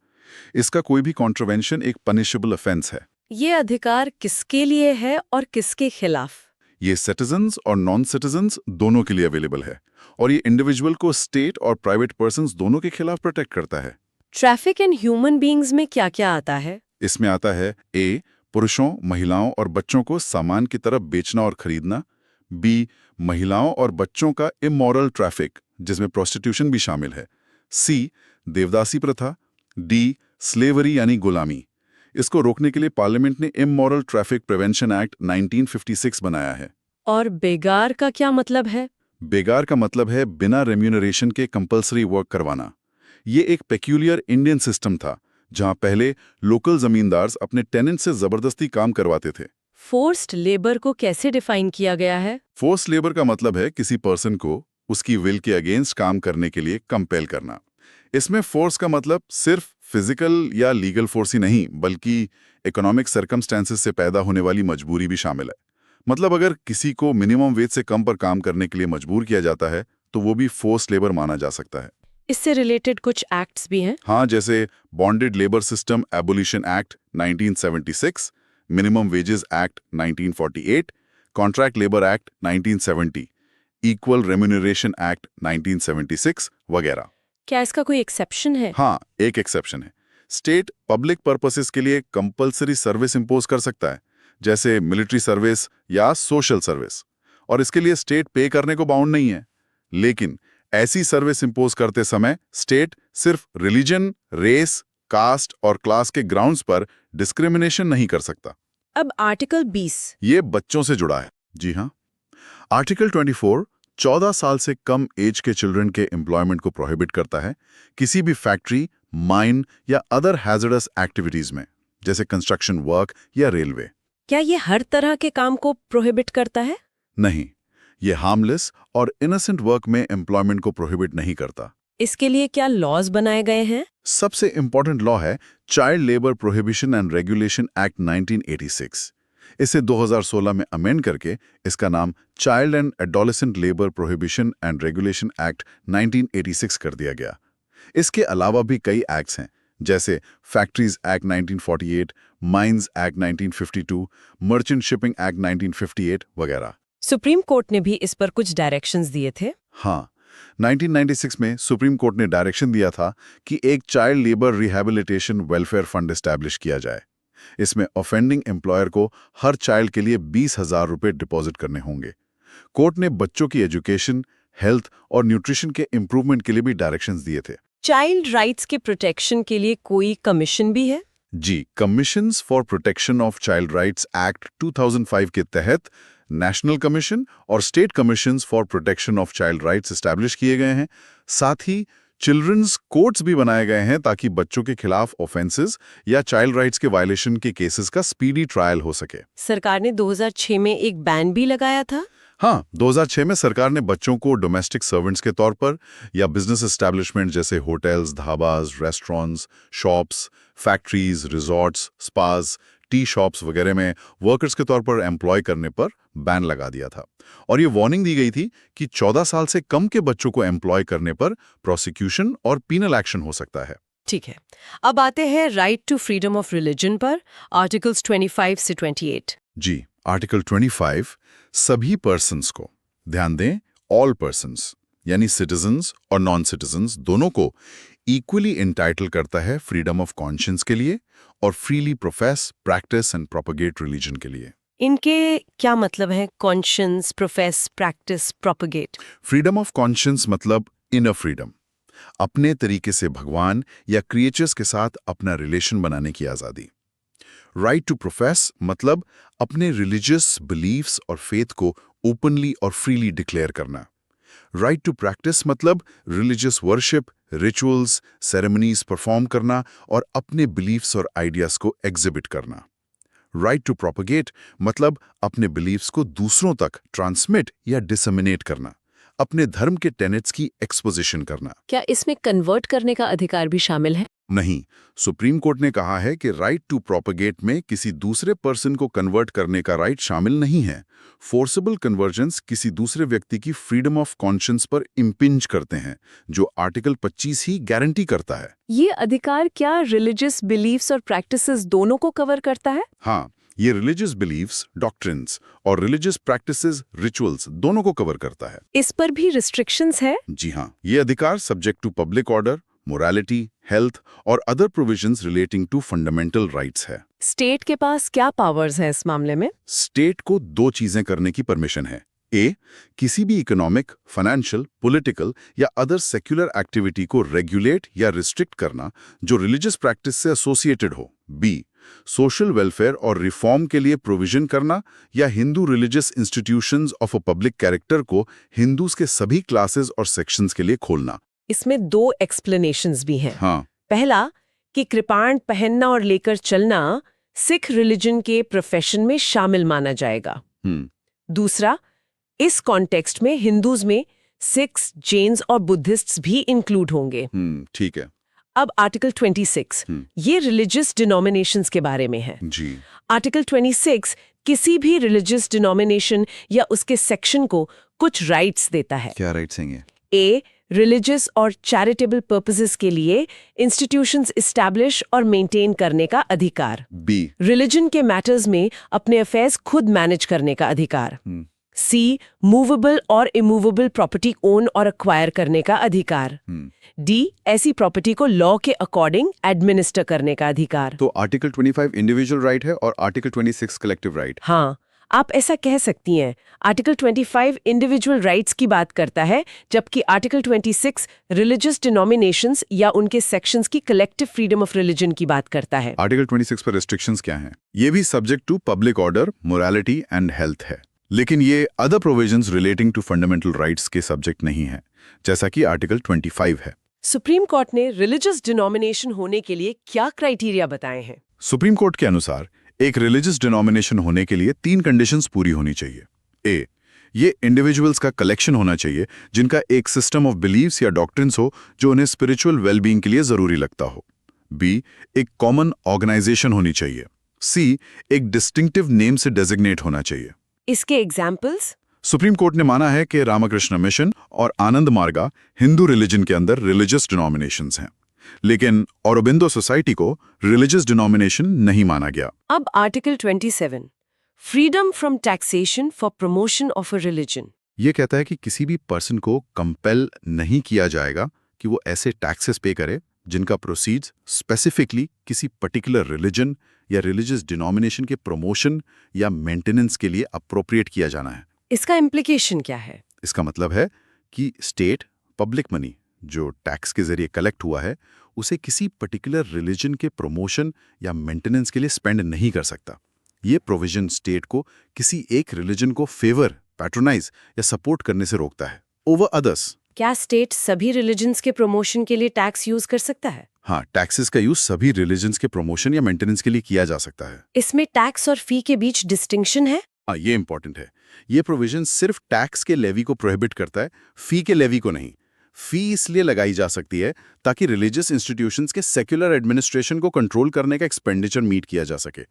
इसका कोई भी कॉन्ट्रवेंशन एक पनिशेबल ऑफेंस है। ये अधिकार किसके लिए है और किसके खिलाफ? ये सिटीजन्स और नॉन सिटीजन्स दोनों के लिए अवेलेबल है और ये इंडिविजुअल को स्टेट और प्राइवेट पर्सन्स दोनों के खिलाफ प्रोटेक्ट करता है। ट्रैफिक इन ह्यूमन बीइंग्स में क्या क्या आता है? इसमें आता है ए, पुरुषों, महिलाओं और बच्चों को सामान की तरफ बेचना और खरीदना। बी, महिलाओं और बच्चों का इमोरल ट्रैफिक जिसमें प्रोस्टिट्यूशन भी शामिल है। सी, देवदासी प्रथा। डी, स्लेवरी यानी गुलामी। इसको रोकने के लिए पार्लियामेंट ने इमोरल ट्रैफिक प्रिवेंशन एक्ट 1956 बनाया है। और बेगार का क्या मतलब है? बेगार का मतलब है बिना रेम्यूनरेशन के कंपल्सरी वर्क करवाना। ये एक पेक्यूलियर इंडियन सिस्टम था जहां पहले लोकल जमींदार अपने टेनेंट से जबरदस्ती काम करवाते थे। फोर्स्ड लेबर को कैसे डिफाइन किया गया है? फोर्स लेबर का मतलब है किसी पर्सन को उसकी विल के अगेंस्ट काम करने के लिए कंपेल करना। इसमें फोर्स का मतलब सिर्फ फिजिकल या लीगल फोर्स ही नहीं बल्कि इकोनॉमिक सर्कमस्टेंसेस से पैदा होने वाली मजबूरी भी शामिल है। मतलब अगर किसी को मिनिमम वेज से कम पर काम करने के लिए मजबूर किया जाता है तो वो भी फोर्स लेबर माना जा सकता है। इससे रिलेटेड कुछ एक्ट्स भी हैं? हाँ, जैसे bonded labour system abolition act 1976, minimum wages act 1948, contract labour act 1970, equal remuneration act 1976 वगैरह। क्या इसका कोई एक्सेप्शन है? हाँ, एक एक्सेप्शन है। स्टेट पब्लिक पर्पसेस के लिए कंपलसरी सर्विस इंपोज कर सकता है, जैसे मिलिट्री सर्विस या सोशल सर्विस, और इसके लिए स्टेट पे करने को बाउंड नहीं है। लेकिन ऐसी सर्विस इंपोज करते समय स्टेट सिर्फ रिलीजन, रेस, कास्ट और क्लास के ग्राउंड्स पर डिस्क्रिमिनेशन नहीं कर सकता। अब आर्टिकल 20 ये बच्चों से जुड़ा है। जी हाँ, आर्टिकल 24 14 साल से कम एज के चिल्ड्रन के एम्प्लॉयमेंट को प्रोहिबिट करता है किसी भी फैक्ट्री, माइन या अदर हैजर्डस एक्टिविटीज में, जैसे कंस्ट्रक्शन वर्क या रेलवे। क्या ये हर तरह के काम को प्रोहिबिट करता है? नहीं, ये हार्मलेस और इनोसेंट वर्क में एम्प्लॉयमेंट को प्रोहिबिट नहीं करता। इसके लिए क्या लॉज बनाए गए हैं? सबसे इंपॉर्टेंट लॉ है child labour prohibition and regulation act 1986। इसे 2016 में अमेंड करके इसका नाम child and adolescent labour prohibition and regulation act 1986 कर दिया गया। इसके अलावा भी कई एक्ट्स हैं, जैसे factories act 1948, mines act 1952, merchant shipping act 1958 वगैरह। सुप्रीम कोर्ट ने भी इस पर कुछ डायरेक्शंस दिए थे। हाँ, 1996 में सुप्रीम कोर्ट ने डायरेक्शन दिया था कि एक child labour rehabilitation welfare fund establish किया जाए। इसमें ऑफेंडिंग एम्प्लॉयर को हर चाइल्ड के लिए 20,000 रुपये डिपॉजिट करने होंगे। कोर्ट ने बच्चों की एजुकेशन, हेल्थ और न्यूट्रिशन के इम्प्रूवमेंट के लिए भी डायरेक्शंस दिए थे। चाइल्ड राइट्स के प्रोटेक्शन के लिए कोई कमीशन भी है? जी, commissions for protection of child rights act 2005 के तहत नेशनल कमीशन और state commissions for protection of child rights establish किए गए हैं। साथ ही चिल्ड्रंस कोर्ट्स भी बनाए गए हैं ताकि बच्चों के खिलाफ ऑफेंसेस या चाइल्ड राइट्स के वायलेशन के केसेस का स्पीडी ट्रायल हो सके। सरकार ने 2006 में एक बैन भी लगाया था। हाँ, 2006 में सरकार ने बच्चों को डोमेस्टिक सर्वेंट्स के तौर पर या बिजनेस एस्टैब्लिशमेंट जैसे hotels, dhabas, restaurants, shops, factories, resorts, spas, T shops वगैरह में वर्कर्स के तौर पर एम्प्लॉय करने पर बैन लगा दिया था। और ये वार्निंग दी गई थी कि 14 साल से कम के बच्चों को एम्प्लॉय करने पर प्रोसिक्यूशन और पीनल एक्शन हो सकता है। ठीक है, अब आते हैं right to freedom of religion पर, आर्टिकल्स 25 से 28। जी, आर्टिकल 25 सभी पर्सन्स को, ध्यान दें, ऑल पर्सन्स यानी सिटीजन्स और नॉन सिटीजन्स दोनों को इक्वली एंटाइटल करता है फ्रीडम ऑफ कॉन्शियंस के लिए और freely profess, practice and propagate religion के लिए। इनके क्या मतलब है? Conscience, profess, practice, propagate. Freedom of conscience मतलब इनर फ्रीडम, अपने तरीके से भगवान या क्रिएचर्स के साथ अपना रिलेशन बनाने की आज़ादी। राइट टू प्रोफेस मतलब अपने रिलीजियस बिलीफ्स और फेथ को ओपनली और फ्रीली डिक्लेयर करना। राइट टू प्रैक्टिस मतलब religious worship, rituals, ceremonies perform करना और अपने बिलीफ्स और आइडियाज को एग्जिबिट करना। राइट टू प्रोपगेट मतलब अपने बिलीफ्स को दूसरों तक ट्रांसमिट या डिसमिनेट करना, अपने धर्म के टेनेट्स की एक्सपोजिशन करना। क्या इसमें कन्वर्ट करने का अधिकार भी शामिल है? नहीं, सुप्रीम कोर्ट ने कहा है कि राइट टू प्रोपगेट में किसी दूसरे पर्सन को कन्वर्ट करने का राइट शामिल नहीं है। फोर्सेबल कन्वर्जेंस किसी दूसरे व्यक्ति की फ्रीडम ऑफ कॉन्शियंस पर इम्पिंज करते हैं, जो आर्टिकल 25 ही गारंटी करता है। ये अधिकार क्या रिलीजियस बिलीफ्स और प्रैक्टिसेस दोनों को कवर करता है? हाँ, ये रिलीजियस बिलीफ्स, डॉक्ट्रिन्स और रिलीजियस प्रैक्टिसेस, रिचुअल्स दोनों को कवर करता है। इस पर भी रिस्ट्रिक्शंस है? जी हाँ, ये अधिकार subject to public order, morality, health और other provisions relating to fundamental rights है। स्टेट के पास क्या पावर्स है इस मामले में? स्टेट को दो चीजें करने की परमिशन है। ए, किसी भी इकोनॉमिक, फाइनेंशियल, पॉलिटिकल या अदर सेक्युलर एक्टिविटी को रेगुलेट या रिस्ट्रिक्ट करना जो रिलीजियस प्रैक्टिस से एसोसिएटेड हो। बी, सोशल वेलफेयर और रिफॉर्म के लिए प्रोविजन करना या Hindu religious institutions of a public character को हिंदूज के सभी क्लासेस और सेक्शंस के लिए खोलना। इसमें दो एक्सप्लेनेशंस भी हैं। हाँ, पहला कि कृपाण पहनना और लेकर चलना सिख रिलीजन के प्रोफेशन में शामिल माना जाएगा। दूसरा, इस कॉन्टेक्स्ट में हिंदूज में सिख्स, जैन्स और बुद्धिस्ट्स भी इंक्लूड होंगे। ठीक है। अब आर्टिकल 26 ये रिलीजियस डिनोमिनेशंस के बारे में है। जी, आर्टिकल 26 किसी भी रिलीजियस डिनोमिनेशन या उसके सेक्शन को कुछ राइट्स देता है। क्या राइट्स हैं ये? ए, रिलीजियस और चैरिटेबल पर्पसेस के लिए इंस्टीट्यूशंस इस्टेब्लिश और मेंटेन करने का अधिकार। बी, रिलीजन के मैटर्स में अपने अफेयर्स खुद मैनेज करने का अधिकार। सी, मूवेबल और इमूवेबल प्रॉपर्टी ओन और एक्वायर करने का अधिकार। डी, ऐसी प्रॉपर्टी को लॉ के अकॉर्डिंग एडमिनिस्टर करने का अधिकार। तो आर्टिकल 25 इंडिविजुअल राइट है और आर्टिकल 26 कलेक्टिव राइट। हाँ, आप ऐसा कह सकती हैं। आर्टिकल 25 इंडिविजुअल राइट्स की बात करता है, जबकि आर्टिकल 26 रिलीजियस डिनोमिनेशंस या उनके सेक्शंस की कलेक्टिव फ्रीडम ऑफ रिलीजन की बात करता है। आर्टिकल 26 पर रेस्ट्रिक्शंस क्या हैं? ये भी subject to public order, morality and health है, लेकिन ये other provisions relating to fundamental rights के सब्जेक्ट नहीं है, जैसा कि आर्टिकल 25 है। सुप्रीम कोर्ट ने रिलीजियस डिनोमिनेशन होने के लिए क्या क्राइटेरिया बताए हैं? सुप्रीम कोर्ट के अनुसार एक रिलीजियस डिनोमिनेशन होने के लिए 3 कंडीशंस पूरी होनी चाहिए। ए, ये इंडिविजुअल्स का कलेक्शन होना चाहिए जिनका एक सिस्टम ऑफ बिलीव्स या डॉक्ट्रिन्स हो जो उन्हें स्पिरिचुअल वेलबींग के लिए जरूरी लगता हो। बी, एक कॉमन ऑर्गेनाइजेशन होनी चाहिए। सी, एक डिस्टिंक्टिव नेम से डेजिग्नेट होना चाहिए। इसके एग्जाम्पल्स? सुप्रीम कोर्ट ने माना है कि रामकृष्ण मिशन और आनंद मार्गा हिंदू रिलीजन के अंदर रिलीजियस डिनोमिनेशंस हैं, लेकिन औरोबिंदो सोसाइटी को रिलीजियस डिनोमिनेशन नहीं माना गया। अब article 27 freedom from taxation for promotion of a religion. ये कहता है कि किसी भी पर्सन को कंपेल नहीं किया जाएगा कि वो ऐसे टैक्सेस पे करे जिनका प्रोसीड्स स्पेसिफिकली किसी पर्टिकुलर रिलीजन या रिलीजियस डिनोमिनेशन के प्रमोशन या मेंटेनेंस के लिए अप्रोप्रिएट किया जाना है। इसका इम्प्लीकेशन क्या है? इसका मतलब है कि स्टेट पब्लिक मनी जो टैक्स के जरिए कलेक्ट हुआ है उसे किसी पर्टिकुलर रिलीजन के प्रमोशन या मेंटेनेंस के लिए स्पेंड नहीं कर सकता। ये प्रोविजन स्टेट को किसी एक रिलीजन को फेवर, पैट्रोनाइज या सपोर्ट करने से रोकता है ओवर अदर्स। क्या स्टेट सभी रिलीजन्स के प्रमोशन के लिए टैक्स यूज कर सकता है? हाँ, टैक्सेस का यूज सभी रिलीजन्स के प्रमोशन या मेंटेनेंस के लिए किया जा सकता है। इसमें टैक्स और फी के बीच डिस्टिंक्शन है? हाँ, ये इंपॉर्टेंट है। ये प्रोविजन सिर्फ टैक्स के लेवी को प्रोहिबिट करता है, फी के लेवी को नहीं। फी इसलिए लगाई जा सकती है ताकि रिलीजियस इंस्टीट्यूशंस के सेक्युलर एडमिनिस्ट्रेशन को कंट्रोल करने का एक्सपेंडिचर मीट किया जा सके।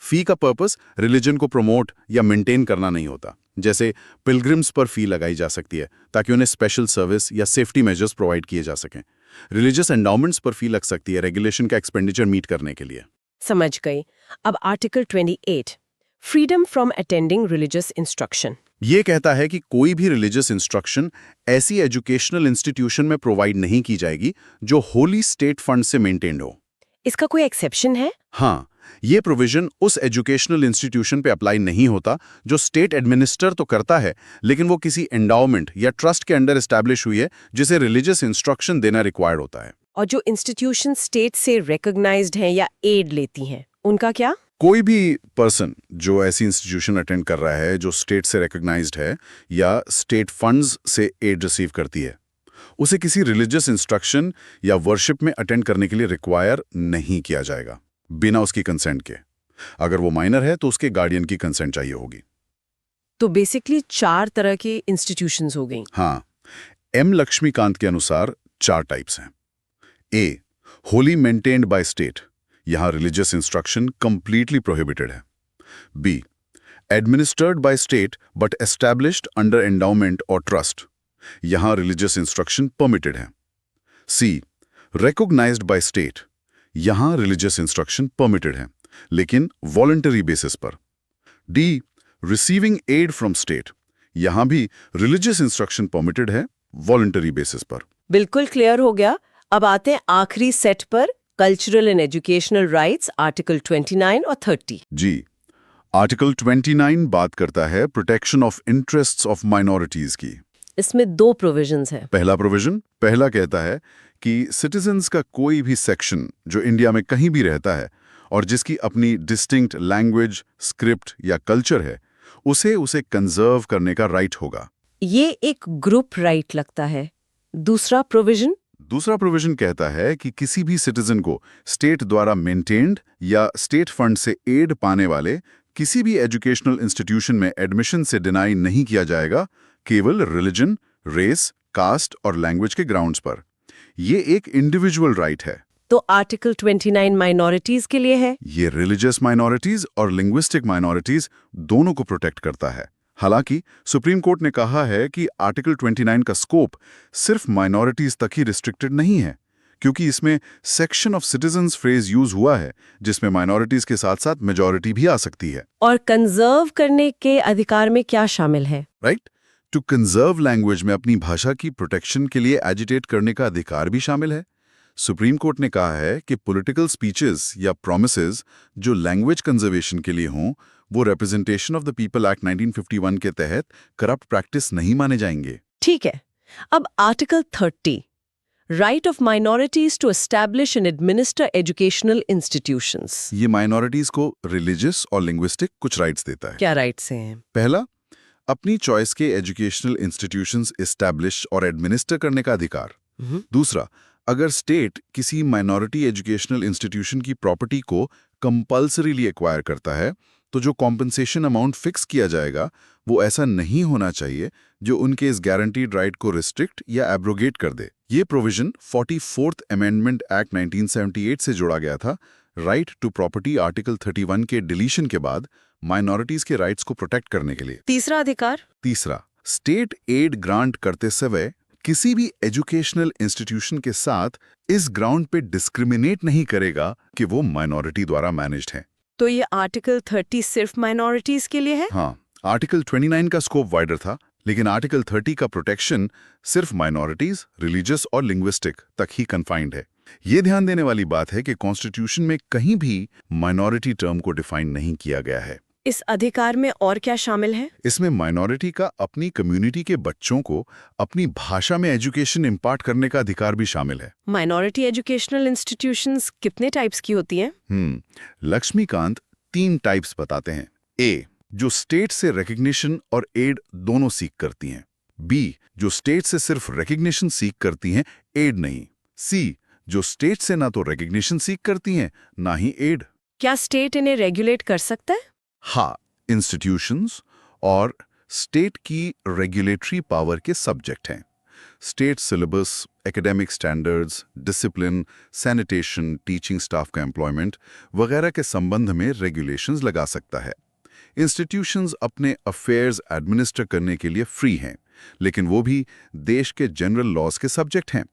फी का पर्पस रिलीजन को प्रमोट या मेंटेन करना नहीं होता। जैसे पिलग्रिम्स पर फी लगाई जा सकती है ताकि उन्हें स्पेशल सर्विस या सेफ्टी मेजर्स प्रोवाइड किए जा सकें। रिलीजियस एंडाउमेंट्स पर फी लग सकती है रेगुलेशन का एक्सपेंडिचर मीट करने के लिए। समझ गई। अब article 28 freedom from attending religious instruction. ये कहता है कि कोई भी रिलीजियस इंस्ट्रक्शन ऐसी एजुकेशनल इंस्टीट्यूशन में प्रोवाइड नहीं की जाएगी जो होली स्टेट फंड से मेंटेन्ड हो। इसका कोई एक्सेप्शन है? हाँ, ये प्रोविजन उस एजुकेशनल इंस्टीट्यूशन पे अप्लाई नहीं होता जो स्टेट एडमिनिस्टर तो करता है लेकिन वो किसी एंडाउमेंट या ट्रस्ट के अंडर एस्टैब्लिश हुई है जिसे रिलीजियस इंस्ट्रक्शन देना रिक्वायर्ड होता है। और जो इंस्टीट्यूशन स्टेट से रिकॉग्नाइज्ड हैं या एड लेती हैं, उनका क्या? कोई भी पर्सन जो ऐसी इंस्टीट्यूशन अटेंड कर रहा है जो स्टेट से रिकॉग्नाइज्ड है या स्टेट फंड्स से एड रिसीव करती है, उसे किसी रिलीजियस इंस्ट्रक्शन या वर्शिप में अटेंड करने के लिए रिक्वायर नहीं किया जाएगा बिना उसकी कंसेंट के। अगर वो माइनर है तो उसके गार्डियन की कंसेंट चाहिए होगी। तो बेसिकली 4 तरह के इंस्टीट्यूशंस हो गई। हाँ, एम लक्ष्मीकांत के अनुसार 4 टाइप्स हैं। A, wholly maintained by state, यहां रिलीजियस इंस्ट्रक्शन कंप्लीटली प्रोहिबिटेड है। B, administered by state but established under endowment और ट्रस्ट, यहां रिलीजियस इंस्ट्रक्शन परमिटेड है। सी, रिकॉग्नाइज्ड बाय स्टेट, यहां रिलीजियस इंस्ट्रक्शन परमिटेड है लेकिन वॉलंटरी बेसिस पर। D, receiving aid from state, यहां भी रिलीजियस इंस्ट्रक्शन परमिटेड है वॉलंटरी बेसिस पर। बिल्कुल क्लियर हो गया। अब आते हैं आखिरी सेट पर, cultural and educational rights, article 29 और 30। जी, आर्टिकल 29 बात करता है protection of interests of minorities की। इसमें 2 प्रोविजंस हैं। पहला कहता है कि सिटीजन्स का कोई भी सेक्शन जो इंडिया में कहीं भी रहता है और जिसकी अपनी डिस्टिंक्ट लैंग्वेज, स्क्रिप्ट या कल्चर है, उसे कंजर्व करने का राइट होगा। ये एक ग्रुप राइट लगता है। दूसरा प्रोविजन कहता है कि किसी भी सिटीजन को स्टेट द्वारा मेंटेन्ड या स्टेट फंड से एड पाने वाले किसी भी एजुकेशनल इंस्टीट्यूशन में एडमिशन से डिनाई नहीं किया जाएगा, केवल रिलीजन, रेस, कास्ट और लैंग्वेज के ग्राउंड्स पर। ये एक इंडिविजुअल राइट है। तो आर्टिकल 29 माइनॉरिटीज के लिए है। ये रिलीजियस माइनॉरिटीज और लिंग्विस्टिक माइनॉरिटीज दोनों को प्रोटेक्ट करता है। हालांकि सुप्रीम कोर्ट ने कहा है कि आर्टिकल 29 का स्कोप सिर्फ माइनॉरिटीज तक ही रिस्ट्रिक्टेड नहीं है, क्योंकि इसमें section of citizens phrase use हुआ है जिसमें माइनॉरिटीज के साथ साथ मेजॉरिटी भी आ सकती है। और कंजर्व करने के अधिकार में क्या शामिल है? राइट टू कंजर्व लैंग्वेज में अपनी भाषा की प्रोटेक्शन के लिए एजिटेट करने का अधिकार भी शामिल है। सुप्रीम कोर्ट ने कहा है कि पॉलिटिकल स्पीचेस या प्रोमिसेस जो लैंग्वेज कंजर्वेशन के लिए हों, वो representation of the people act 1951 के तहत करप्ट प्रैक्टिस नहीं माने जाएंगे। ठीक है। अब article 30, right of minorities to establish and administer educational institutions. ये माइनॉरिटीज को रिलीजियस और लिंग्विस्टिक कुछ राइट्स देता है। क्या राइट्स हैं? पहला, अपनी चॉइस के एजुकेशनल इंस्टीट्यूशंस एस्टैब्लिश और एडमिनिस्टर करने का अधिकार। दूसरा, अगर स्टेट किसी माइनॉरिटी एजुकेशनल इंस्टीट्यूशन की प्रॉपर्टी को कंपल्सरीली एक्वायर करता है, तो जो कॉम्पनसेशन अमाउंट फिक्स किया जाएगा वो ऐसा नहीं होना चाहिए जो उनके इस गारंटीड राइट को रिस्ट्रिक्ट या एब्रोगेट कर दे। ये प्रोविजन 44th अमेंडमेंट एक्ट 1978 से जोड़ा गया था, राइट टू प्रॉपर्टी आर्टिकल 31 के डिलीशन के बाद माइनॉरिटीज के राइट्स को प्रोटेक्ट करने के लिए। तीसरा अधिकार, तीसरा, स्टेट एड ग्रांट करते समय किसी भी एजुकेशनल इंस्टीट्यूशन के साथ इस ग्राउंड पे डिस्क्रिमिनेट नहीं करेगा कि वो माइनॉरिटी द्वारा मैनेज्ड है। तो ये आर्टिकल 30 सिर्फ माइनॉरिटीज के लिए है? हाँ, आर्टिकल 29 का स्कोप वाइडर था, लेकिन आर्टिकल 30 का प्रोटेक्शन सिर्फ माइनॉरिटीज, रिलीजियस और लिंग्विस्टिक तक ही कन्फाइंड है। ये ध्यान देने वाली बात है कि कॉन्स्टिट्यूशन में कहीं भी माइनॉरिटी टर्म को डिफाइन नहीं किया गया है। इस अधिकार में और क्या शामिल है? इसमें माइनॉरिटी का अपनी कम्युनिटी के बच्चों को अपनी भाषा में एजुकेशन इम्पार्ट करने का अधिकार भी शामिल है। माइनॉरिटी एजुकेशनल इंस्टीट्यूशंस कितने टाइप्स की होती हैं? लक्ष्मीकांत 3 टाइप्स बताते हैं। ए, जो स्टेट से रिकग्निशन और एड दोनों सीख करती हैं। बी, जो स्टेट से सिर्फ रिकग्निशन सीख करती हैं, एड नहीं। सी, जो स्टेट से ना तो रिकग्निशन सीख करती हैं ना ही एड। क्या स्टेट इन्हें रेगुलेट कर सकता है? हाँ, इंस्टीट्यूशंस और स्टेट की रेगुलेटरी पावर के सब्जेक्ट हैं। State syllabus, academic standards, discipline, sanitation, teaching staff का एम्प्लॉयमेंट वगैरह के संबंध में रेगुलेशंस लगा सकता है। इंस्टीट्यूशंस अपने अफेयर्स एडमिनिस्टर करने के लिए फ्री हैं, लेकिन वो भी देश के जनरल लॉज के सब्जेक्ट हैं,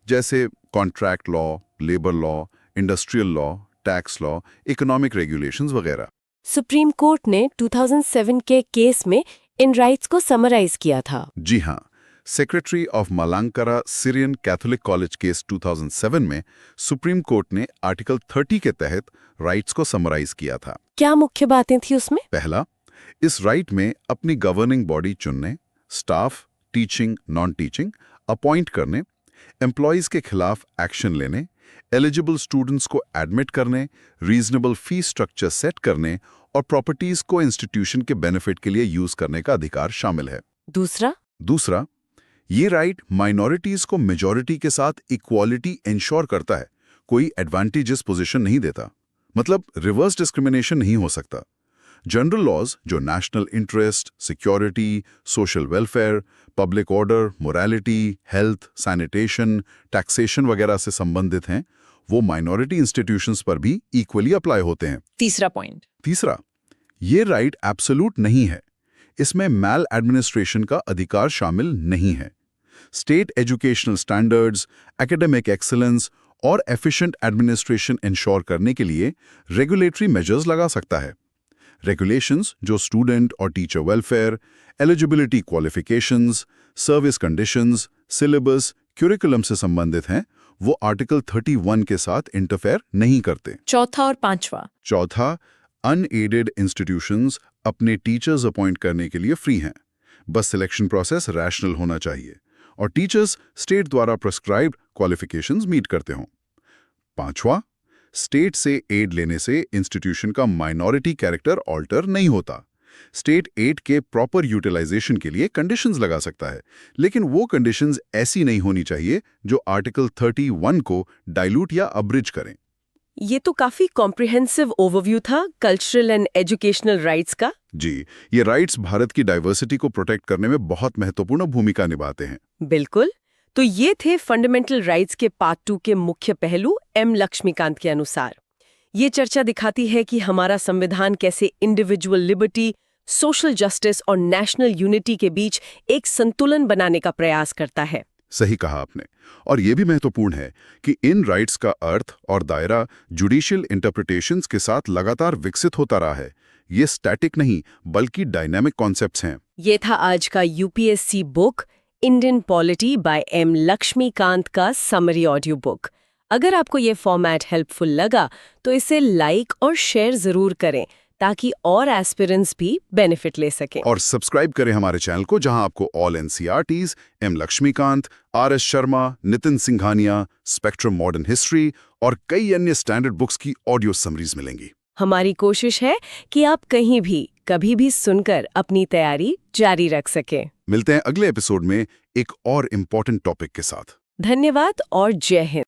जैसे contract law, labour law, industrial law, tax law, economic regulations वगैरह। सुप्रीम कोर्ट ने 2007 के केस में इन राइट्स को समराइज किया था। जी हाँ, secretary of Malankara Syrian Catholic College case 2007 में सुप्रीम कोर्ट ने आर्टिकल 30 के तहत राइट्स को समराइज किया था। क्या मुख्य बातें थी उसमें? पहला, इस राइट में अपनी गवर्निंग बॉडी चुनने, staff, teaching, non teaching appoint करने, एम्प्लॉयज के खिलाफ एक्शन लेने, एलिजिबल स्टूडेंट्स को एडमिट करने, रीजनेबल फीस स्ट्रक्चर सेट करने और प्रॉपर्टीज को इंस्टीट्यूशन के बेनिफिट के लिए यूज करने का अधिकार शामिल है। दूसरा, ये राइट माइनॉरिटीज को मेजॉरिटी के साथ इक्वालिटी इंश्योर करता है, कोई एडवांटेजेस पोजीशन नहीं देता, मतलब रिवर्स डिस्क्रिमिनेशन नहीं हो सकता। जनरल लॉज जो national interest, security, social welfare, public order, morality, health, sanitation, taxation वगैरह से संबंधित हैं, वो माइनॉरिटी इंस्टीट्यूशंस पर भी इक्वली अप्लाई होते हैं। तीसरा पॉइंट। तीसरा, ये राइट एब्सोल्यूट नहीं है। इसमें मैल एडमिनिस्ट्रेशन का अधिकार शामिल नहीं है। State educational standards, academic excellence और एफिशिएंट एडमिनिस्ट्रेशन इंश्योर करने के लिए रेगुलेटरी मेजर्स लगा सकता है। रेगुलेशंस जो स्टूडेंट और teacher welfare, eligibility qualifications, service conditions, syllabus, curriculum से संबंधित हैं, वो आर्टिकल 31 के साथ इंटरफेयर नहीं करते। चौथा और पांचवा। चौथा, अनएडेड इंस्टीट्यूशंस अपने टीचर्स अपॉइंट करने के लिए फ्री हैं। बस सिलेक्शन प्रोसेस रैशनल होना चाहिए और टीचर्स स्टेट द्वारा प्रिस्क्राइब्ड क्वालिफिकेशंस मीट करते हों। पांचवा, स्टेट से एड लेने से इंस्टीट्यूशन का माइनॉरिटी कैरेक्टर ऑल्टर नहीं होता। स्टेट एड के प्रॉपर यूटिलाइजेशन के लिए कंडीशंस लगा सकता है, लेकिन वो कंडीशंस ऐसी नहीं होनी चाहिए जो आर्टिकल 31 को डाइल्यूट या अब्रिज करें। ये तो काफी कॉम्प्रिहेंसिव ओवरव्यू था कल्चरल एंड एजुकेशनल राइट्स का। जी, ये राइट्स भारत की डाइवर्सिटी को प्रोटेक्ट करने में बहुत महत्वपूर्ण भूमिका निभाते हैं। बिल्कुल। तो ये थे फंडामेंटल राइट्स के पार्ट 2 के मुख्य पहलू एम लक्ष्मीकांत के अनुसार। ये चर्चा दिखाती है कि हमारा संविधान कैसे इंडिविजुअल लिबर्टी, सोशल जस्टिस और नेशनल यूनिटी के बीच एक संतुलन बनाने का प्रयास करता है। सही कहा आपने। और ये भी महत्वपूर्ण है कि इन राइट्स का अर्थ और दायरा जुडिशियल इंटरप्रिटेशंस के साथ लगातार विकसित होता रहा है। ये स्टैटिक नहीं बल्कि डायनामिक कॉन्सेप्ट्स हैं। ये था आज का UPSC book Indian polity by M Lakshmikanth का समरी ऑडियो बुक। अगर आपको ये फॉर्मेट हेल्पफुल लगा तो इसे लाइक और शेयर जरूर करें ताकि और एस्पिरेंट्स भी बेनिफिट ले सकें। और सब्सक्राइब करें हमारे चैनल को, जहां आपको all NCERTs, M Lakshmikanth, R S Sharma, Nitin Singhania, Spectrum modern history और कई अन्य स्टैंडर्ड बुक्स की ऑडियो समरीज मिलेंगी। हमारी कोशिश है कि आप कहीं भी कभी भी सुनकर अपनी तैयारी जारी रख सकें। मिलते हैं अगले एपिसोड में एक और इम्पोर्टेंट टॉपिक के साथ। धन्यवाद और जय हिंद।